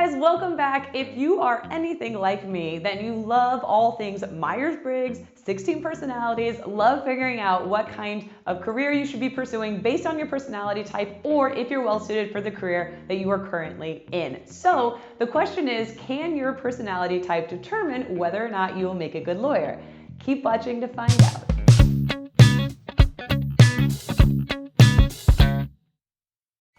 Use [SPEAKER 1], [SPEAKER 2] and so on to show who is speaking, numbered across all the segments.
[SPEAKER 1] guys, welcome back. If you are anything like me, then you love all things Myers-Briggs, 16 personalities, love figuring out what kind of career you should be pursuing based on your personality type, or if you're well suited for the career that you are currently in. So the question is, can your personality type determine whether or not you will make a good lawyer? Keep watching to find out.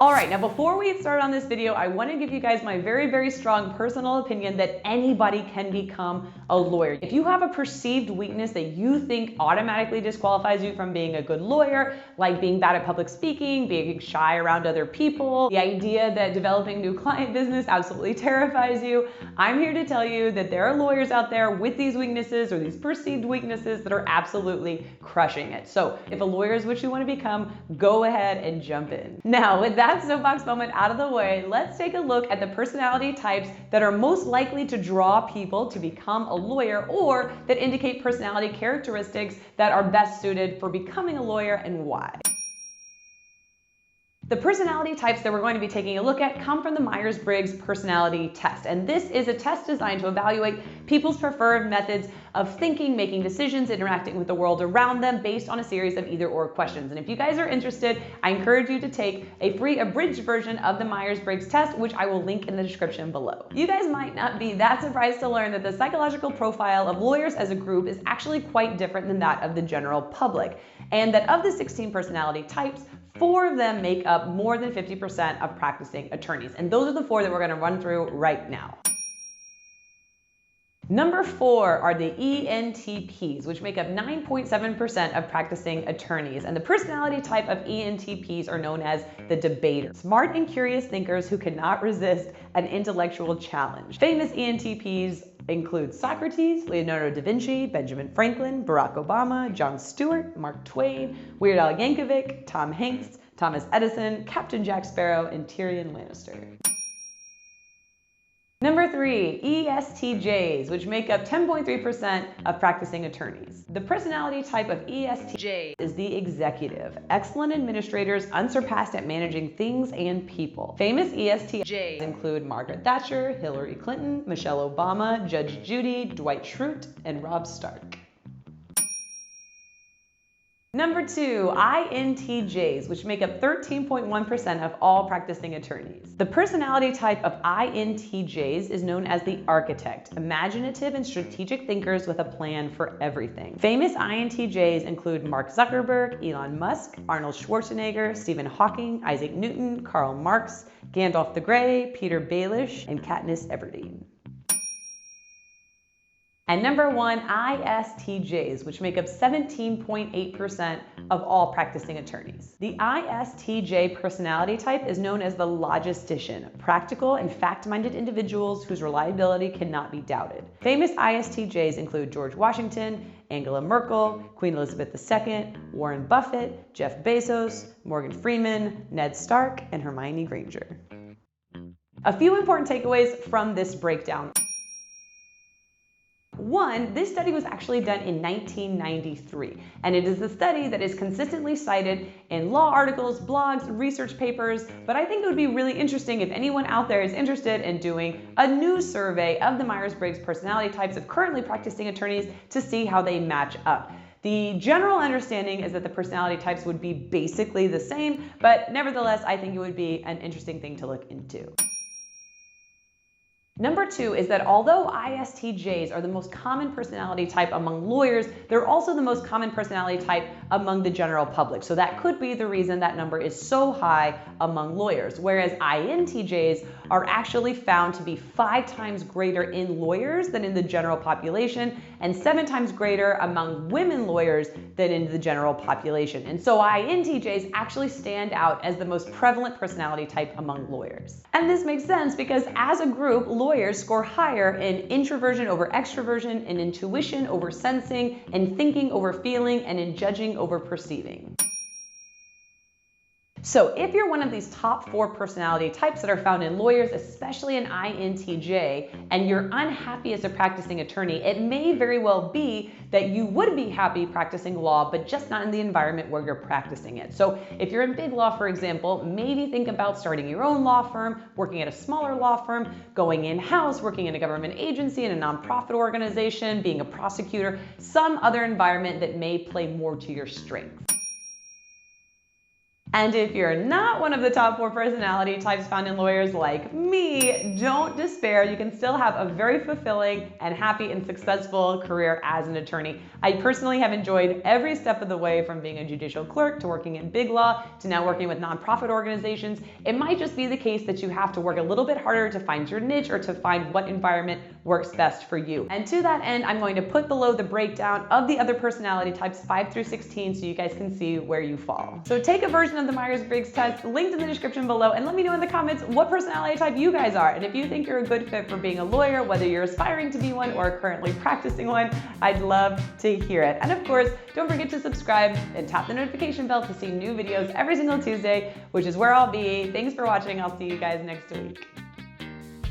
[SPEAKER 1] All right, now before we get started on this video, I want to give you guys my very strong personal opinion that anybody can become a lawyer. If you have a perceived weakness that you think automatically disqualifies you from being a good lawyer, like being bad at public speaking, being shy around other people, the idea that developing new client business absolutely terrifies you, I'm here to tell you that there are lawyers out there with these weaknesses or these perceived weaknesses that are absolutely crushing it. So if a lawyer is what you want to become, go ahead and jump in. Now, with that soapbox moment out of the way, let's take a look at the personality types that are most likely to draw people to become a lawyer, or that indicate personality characteristics that are best suited for becoming a lawyer and why. The personality types that we're going to be taking a look at come from the Myers-Briggs personality test. And this is a test designed to evaluate people's preferred methods of thinking, making decisions, interacting with the world around them based on a series of either/or questions. And if you guys are interested, I encourage you to take a free abridged version of the Myers-Briggs test, which I will link in the description below. You guys might not be that surprised to learn that the psychological profile of lawyers as a group is actually quite different than that of the general public. And that of the 16 personality types, 4 of them make up more than 50% of practicing attorneys. And those are the 4 that we're going to run through right now. Number 4 are the ENTPs, which make up 9.7% of practicing attorneys. And the personality type of ENTPs are known as the debaters, smart and curious thinkers who cannot resist an intellectual challenge. Famous ENTPs include Socrates, Leonardo da Vinci, Benjamin Franklin, Barack Obama, Jon Stewart, Mark Twain, Weird Al Yankovic, Tom Hanks, Thomas Edison, Captain Jack Sparrow, and Tyrion Lannister. Number 3, ESTJs, which make up 10.3% of practicing attorneys. The personality type of ESTJ is the executive, excellent administrators, unsurpassed at managing things and people. Famous ESTJs include Margaret Thatcher, Hillary Clinton, Michelle Obama, Judge Judy, Dwight Schrute, and Rob Stark. Number 2, INTJs, which make up 13.1% of all practicing attorneys. The personality type of INTJs is known as the architect, imaginative and strategic thinkers with a plan for everything. Famous INTJs include Mark Zuckerberg, Elon Musk, Arnold Schwarzenegger, Stephen Hawking, Isaac Newton, Karl Marx, Gandalf the Grey, Peter Baelish, and Katniss Everdeen. And number 1, ISTJs, which make up 17.8% of all practicing attorneys. The ISTJ personality type is known as the logistician, practical and fact-minded individuals whose reliability cannot be doubted. Famous ISTJs include George Washington, Angela Merkel, Queen Elizabeth II, Warren Buffett, Jeff Bezos, Morgan Freeman, Ned Stark, and Hermione Granger. A few important takeaways from this breakdown. 1, this study was actually done in 1993, and it is a study that is consistently cited in law articles, blogs, research papers, but I think it would be really interesting if anyone out there is interested in doing a new survey of the Myers-Briggs personality types of currently practicing attorneys to see how they match up. The general understanding is that the personality types would be basically the same, but nevertheless, I think it would be an interesting thing to look into. Number 2 is that although ISTJs are the most common personality type among lawyers, they're also the most common personality type among the general public. So that could be the reason that number is so high among lawyers, whereas INTJs are actually found to be 5 times greater in lawyers than in the general population, and 7 times greater among women lawyers than in the general population. And so INTJs actually stand out as the most prevalent personality type among lawyers. And this makes sense because as a group, lawyers score higher in introversion over extroversion, in intuition over sensing, in thinking over feeling, and in judging over perceiving. So if you're one of these top 4 personality types that are found in lawyers, especially an INTJ, and you're unhappy as a practicing attorney, it may very well be that you would be happy practicing law, but just not in the environment where you're practicing it. So if you're in big law, for example, maybe think about starting your own law firm, working at a smaller law firm, going in-house, working in a government agency, in a nonprofit organization, being a prosecutor, some other environment that may play more to your strengths. And if you're not one of the top 4 personality types found in lawyers like me, don't despair. You can still have a very fulfilling and happy and successful career as an attorney. I personally have enjoyed every step of the way, from being a judicial clerk to working in big law to now working with nonprofit organizations. It might just be the case that you have to work a little bit harder to find your niche or to find what environment works best for you. And to that end, I'm going to put below the breakdown of the other personality types 5 through 16 so you guys can see where you fall. So take a version of the Myers-Briggs test, linked in the description below, and let me know in the comments what personality type you guys are. And if you think you're a good fit for being a lawyer, whether you're aspiring to be one or currently practicing one, I'd love to hear it. And of course, don't forget to subscribe and tap the notification bell to see new videos every single Tuesday, which is where I'll be. Thanks for watching. I'll see you guys next week.